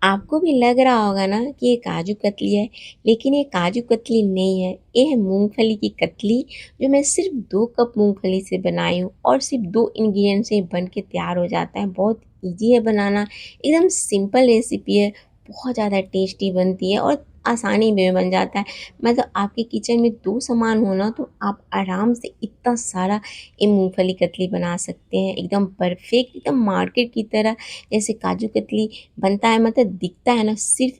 आपको भी लग रहा होगा ना कि ये काजू कतली है, लेकिन ये काजू कतली नहीं है, ये है मूँगफली की कतली जो मैं सिर्फ़ 2 कप मूँगफली से बनाई हूँ और सिर्फ़ 2 इंग्रीडिएंट से बन के तैयार हो जाता है। बहुत ईज़ी है बनाना, एकदम सिंपल रेसिपी है, बहुत ज़्यादा टेस्टी बनती है और आसानी में बन जाता है। मतलब आपके किचन में 2 सामान हो ना तो आप आराम से इतना सारा ये मूँगफली कतली बना सकते हैं, एकदम परफ़ेक्ट, एकदम मार्केट की तरह जैसे काजू कतली बनता है मतलब दिखता है ना सिर्फ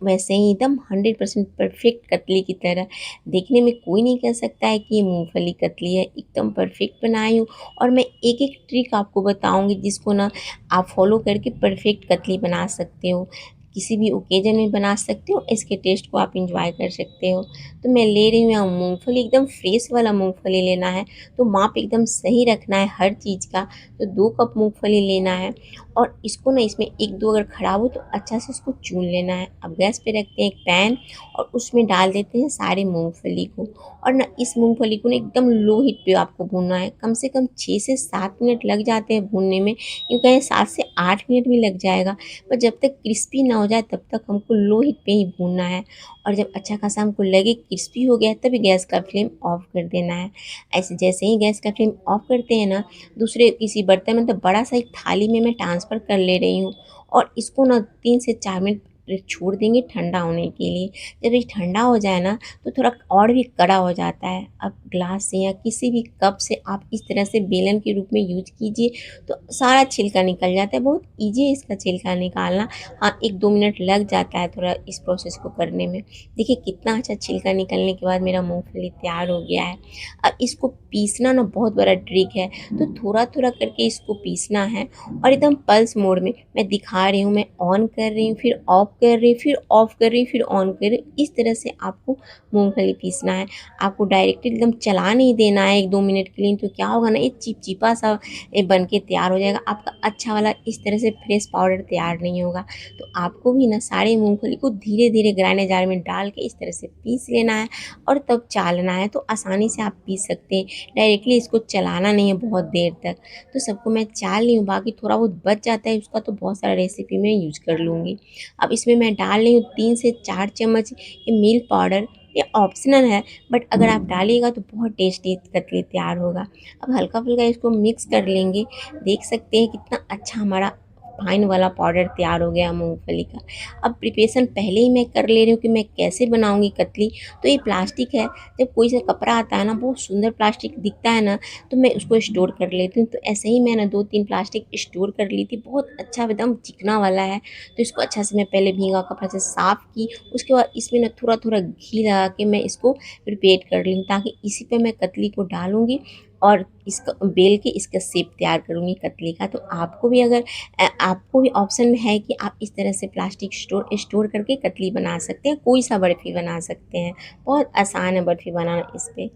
वैसे ही एकदम 100% परफेक्ट कतली की तरह देखने में कोई नहीं कह सकता है कि ये मूंगफली कतली है, एकदम परफेक्ट बनाई हूँ। और मैं एक एक ट्रिक आपको बताऊंगी जिसको ना आप फॉलो करके परफेक्ट कतली बना सकते हो, किसी भी ओकेजन में बना सकते हो, इसके टेस्ट को आप इंजॉय कर सकते हो। तो मैं ले रही हूँ यहाँ मूंगफली, एकदम फ्रेश वाला मूंगफली लेना है, तो माप एकदम सही रखना है हर चीज़ का। तो 2 कप मूंगफली लेना है और इसको ना इसमें 1-2 अगर खराब हो तो अच्छा से उसको चून लेना है। अब गैस पे रखते हैं एक पैन और उसमें डाल देते हैं सारे मूँगफली को और ना इस मूँगफली को ना एकदम लो हीट पे आपको भूनना है। कम से कम 6 से 7 मिनट लग जाते हैं भूनने में, यूँ कहें 7 से 8 मिनट भी लग जाएगा। पर जब तक क्रिस्पी ना हो जाए तब तक हमको लो हीट पे ही भूनना है और जब अच्छा खासा हमको लगे क्रिस्पी हो गया है तभी गैस का फ्लेम ऑफ कर देना है। ऐसे जैसे ही गैस का फ्लेम ऑफ करते हैं ना, दूसरे किसी बर्तन मतलब बड़ा सा एक थाली में मैं ट्रांसफ़र कर ले रही हूँ और इसको ना 3 से 4 मिनट छोड़ देंगे ठंडा होने के लिए। जब ये ठंडा हो जाए ना तो थोड़ा और भी कड़ा हो जाता है। अब ग्लास से या किसी भी कप से आप इस तरह से बेलन के रूप में यूज़ कीजिए तो सारा छिलका निकल जाता है। बहुत ईज़ी है इसका छिलका निकालना। हाँ, 1-2 मिनट लग जाता है थोड़ा इस प्रोसेस को करने में। देखिए कितना अच्छा छिलका निकलने के बाद मेरा मूँगफली तैयार हो गया है। अब इसको पीसना ना बहुत बड़ा ट्रिक है, तो थोड़ा-थोड़ा करके इसको पीसना है और एकदम पल्स मोड में मैं दिखा रही हूँ, मैं ऑन कर रही हूँ, फिर ऑफ कर रही हूँ, फिर ऑफ कर रही हूँ, फिर ऑन कर रही हूँ। इस तरह से आपको मूँगफली पीसना है। आपको डायरेक्ट एकदम चला नहीं देना है 1-2 मिनट के लिए, तो क्या होगा ना ये चिपचिपा सा बन के तैयार हो जाएगा। आपका अच्छा वाला इस तरह से फ्रेश पाउडर तैयार नहीं होगा। तो आपको भी ना सारे मूँगफली को धीरे-धीरे ग्राइंडर जार में डाल के इस तरह से पीस लेना है और तब चालना है, तो आसानी से आप पीस सकते हैं। डायरेक्टली इसको चलाना नहीं है बहुत देर तक। तो सबको मैं चाल रही हूँ, बाकी थोड़ा बहुत बच जाता है उसका तो बहुत सारा रेसिपी में यूज़ कर लूँगी। अब इसमें मैं डाल रही हूँ 3 से 4 चम्मच ये मिल्क पाउडर। ये ऑप्शनल है, बट अगर आप डालिएगा तो बहुत टेस्टी कतली तैयार होगा। अब हल्का-फुल्का इसको मिक्स कर लेंगे। देख सकते हैं कितना अच्छा हमारा फाइन वाला पाउडर तैयार हो गया मूँगफली का। अब प्रिपरेशन पहले ही मैं कर ले रही हूँ कि मैं कैसे बनाऊँगी कतली। तो ये प्लास्टिक है, जब कोई सा कपड़ा आता है ना बहुत सुंदर प्लास्टिक दिखता है ना, तो मैं उसको स्टोर कर लेती हूँ। तो ऐसे ही मैंने 2-3 प्लास्टिक स्टोर कर ली थी, बहुत अच्छा एकदम चिकना वाला है। तो इसको अच्छा से मैं पहले भीगा कपड़ा से साफ़ की, उसके बाद इसमें ना थोड़ा-थोड़ा घी लगा के मैं इसको प्रिपेयर कर ली ताकि इसी पे मैं कतली को डालूँगी और इसका बेल के इसका शेप तैयार करूँगी कतली का। तो आपको भी अगर आपको भी ऑप्शन में है कि आप इस तरह से प्लास्टिक स्टोर करके कतली बना सकते हैं, कोई सा बर्फ़ी बना सकते हैं। बहुत आसान है बर्फ़ी बनाना इस पे।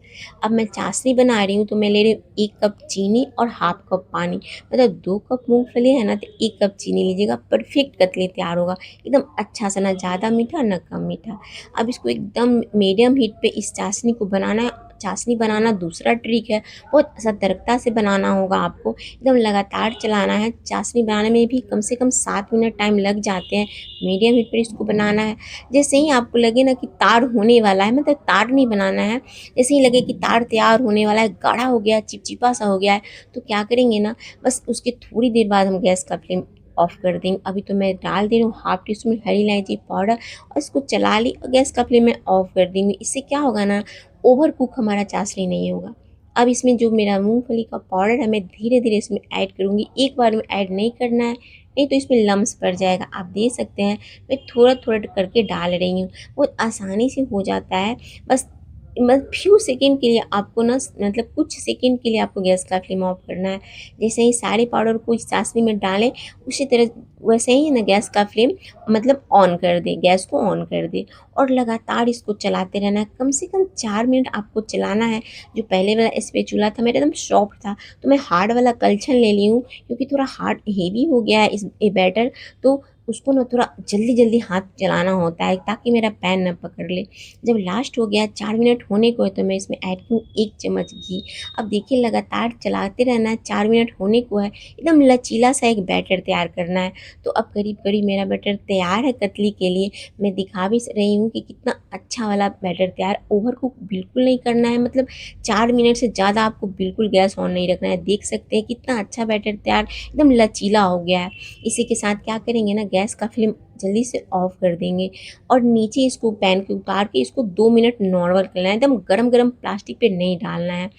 अब मैं चाशनी बना रही हूँ तो मैं ले रही हूँ 1 कप चीनी और हाफ़ कप पानी। मतलब 2 कप मूँगफली है ना तो 1 कप चीनी लीजिएगा, परफ़ेक्ट कतली तैयार होगा। एकदम अच्छा सा, ना ज़्यादा मीठा ना कम मीठा। अब इसको एकदम मीडियम हीट पे इस चाशनी को बनाना है। चाशनी बनाना दूसरा ट्रिक है, बहुत सतर्कता से बनाना होगा आपको। एकदम लगातार चलाना है। चाशनी बनाने में भी कम से कम 7 मिनट टाइम लग जाते हैं। मीडियम हीट पर इसको बनाना है। जैसे ही आपको लगे ना कि तार होने वाला है, मतलब तार नहीं बनाना है, जैसे ही लगे कि तार तैयार होने वाला है, गाढ़ा हो गया, चिपचिपा सा हो गया है, तो क्या करेंगे ना, बस उसके थोड़ी देर बाद हम गैस का फ्लेम ऑफ कर देंगे। अभी तो मैं डाल दे रही हूँ हाफ टी स्पून हरी इलायची पाउडर और इसको चला ली और गैस का फ्लेम मैं ऑफ कर देंगी। इससे क्या होगा ना, ओवर कुक हमारा चाशनी नहीं होगा। अब इसमें जो मेरा मूँगफली का पाउडर है मैं धीरे-धीरे इसमें ऐड करूँगी, एक बार में ऐड नहीं करना है, नहीं तो इसमें लम्स पड़ जाएगा। आप देख सकते हैं मैं थोड़ा-थोड़ा करके डाल रही हूँ, बहुत आसानी से हो जाता है। बस फ्यू सेकंड के लिए आपको ना मतलब कुछ सेकंड के लिए आपको गैस का फ्लेम ऑफ करना है। जैसे ही सारे पाउडर को इस चाशनी में डालें, उसी तरह वैसे ही ना गैस का फ्लेम मतलब ऑन कर दें, गैस को ऑन कर दें और लगातार इसको चलाते रहना है। कम से कम 4 मिनट आपको चलाना है। जो पहले वाला स्पैचुला था मेरा एकदम सॉफ्ट था, तो मैं हार्ड वाला कलछन ले ली हूँ क्योंकि थोड़ा हार्ड हेवी हो गया है इस ये बैटर। तो उसको ना थोड़ा जल्दी-जल्दी हाथ चलाना होता है ताकि मेरा पैन ना पकड़ ले। जब लास्ट हो गया 4 मिनट होने को है तो मैं इसमें ऐड करूँ 1 चम्मच घी। अब देखिए लगातार चलाते रहना है, 4 मिनट होने को है, एकदम लचीला-सा एक बैटर तैयार करना है। तो अब करीब-करीब मेरा बैटर तैयार है कतली के लिए। मैं दिखा भी रही हूँ कि कितना अच्छा वाला बैटर तैयार, ओवर कुक बिल्कुल नहीं करना है, मतलब 4 मिनट से ज़्यादा आपको बिल्कुल गैस ऑन नहीं रखना है। देख सकते हैं कितना अच्छा बैटर तैयार, एकदम लचीला हो गया है। इसी के साथ क्या करेंगे ना, गैस का फ्लेम जल्दी से ऑफ कर देंगे और नीचे इसको पैन के उतार के इसको 2 मिनट नॉर्मल करना है, एकदम गरम-गरम प्लास्टिक पे नहीं डालना है।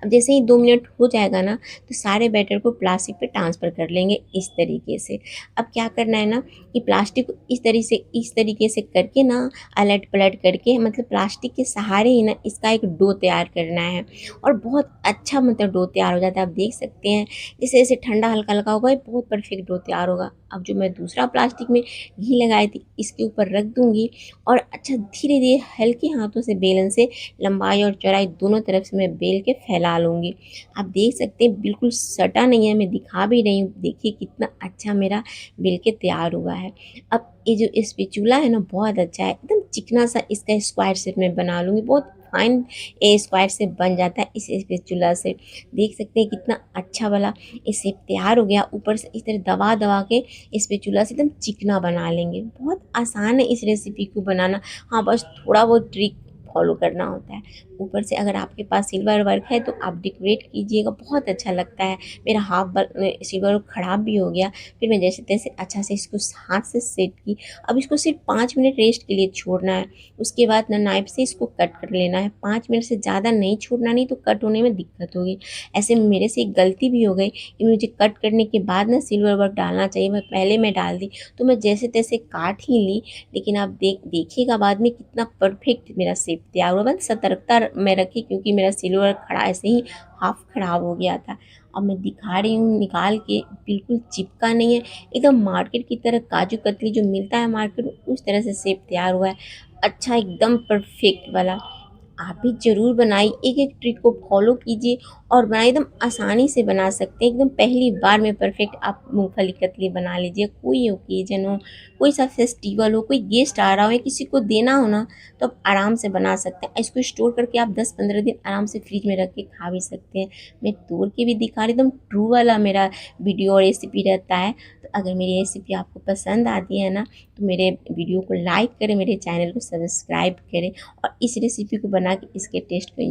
अब जैसे ही 2 मिनट हो जाएगा ना, तो सारे बैटर को प्लास्टिक पे ट्रांसफ़र कर लेंगे इस तरीके से। अब क्या करना है ना कि प्लास्टिक को इस तरीके से करके ना अलट-पलट करके, मतलब प्लास्टिक के सहारे ही ना इसका एक डो तैयार करना है और बहुत अच्छा मतलब डो तैयार हो जाता है। आप देख सकते हैं जैसे-जैसे ठंडा हल्का-हल्का होगा, ये बहुत परफेक्ट डो तैयार होगा। अब जो मैं दूसरा प्लास्टिक में घी लगाई थी इसके ऊपर रख दूँगी और अच्छा धीरे-धीरे हल्के हाथों से बेलन से लंबाई और चौड़ाई दोनों तरफ से मैं बेल के फैला लूँगी। आप देख सकते हैं बिल्कुल सटा नहीं है, मैं दिखा भी रही हूँ। देखिए कितना अच्छा मेरा बेल के तैयार हुआ है। अब ये जो स्पैचुला है ना बहुत अच्छा है, एकदम चिकना-सा इसका स्क्वायर शेप में बना लूँगी। बहुत फाइन स्क्वायर शेप बन जाता है इस स्पैचुला से। देख सकते हैं कितना अच्छा वाला ये शेप तैयार हो गया। ऊपर से इस तरह दबा-दबा के स्पैचुला से एकदम चिकना बना लेंगे। बहुत आसान है इस रेसिपी को बनाना। हाँ, बस थोड़ा बहुत ट्रिक फॉलो करना होता है। ऊपर से अगर आपके पास सिल्वर वर्क है तो आप डेकोरेट कीजिएगा, बहुत अच्छा लगता है। मेरा हाफ सिल्वर वर्क ख़राब भी हो गया, फिर मैं जैसे-तैसे अच्छा से इसको हाथ से सेट की। अब इसको सिर्फ 5 मिनट रेस्ट के लिए छोड़ना है। उसके बाद ना नाइफ़ से इसको कट कर लेना है। 5 मिनट से ज़्यादा नहीं छोड़ना, नहीं तो कट होने में दिक्कत होगी। ऐसे में मेरे से एक गलती भी हो गई कि मुझे कट करने के बाद ना सिल्वर वर्क डालना चाहिए, मैं पहले मैं डाल दी, तो मैं जैसे-तैसे काट ही ली। लेकिन आप देखिएगा बाद में कितना परफेक्ट मेरा शेप तैयार हुआ। बस सतर्कता में रखी क्योंकि मेरा सिल्वर खड़ा ऐसे ही हाफ खराब हो गया था। अब मैं दिखा रही हूँ निकाल के, बिल्कुल चिपका नहीं है, एकदम मार्केट की तरह काजू कतली जो मिलता है मार्केट में उस तरह से शेप तैयार हुआ है। अच्छा एकदम परफेक्ट वाला। आप भी ज़रूर बनाइए, एक-एक ट्रिक को फॉलो कीजिए और बनाइए, एकदम आसानी से बना सकते हैं। एकदम पहली बार में परफेक्ट आप मूँगफली कतली बना लीजिए। कोई ओकेज़न हो, कोई सा फेस्टिवल हो, कोई गेस्ट आ रहा हो या किसी को देना हो ना, तो आप आराम से बना सकते हैं। इसको स्टोर करके आप 10-15 दिन आराम से फ्रिज में रख के खा भी सकते हैं। मैं तोड़ के भी दिखा रही, एकदम ट्रू वाला मेरा वीडियो और रेसिपी रहता है। तो अगर मेरी रेसिपी आपको पसंद आती है ना, तो मेरे वीडियो को लाइक करें, मेरे चैनल को सब्सक्राइब करें और इस रेसिपी को बना के इसके टेस्ट को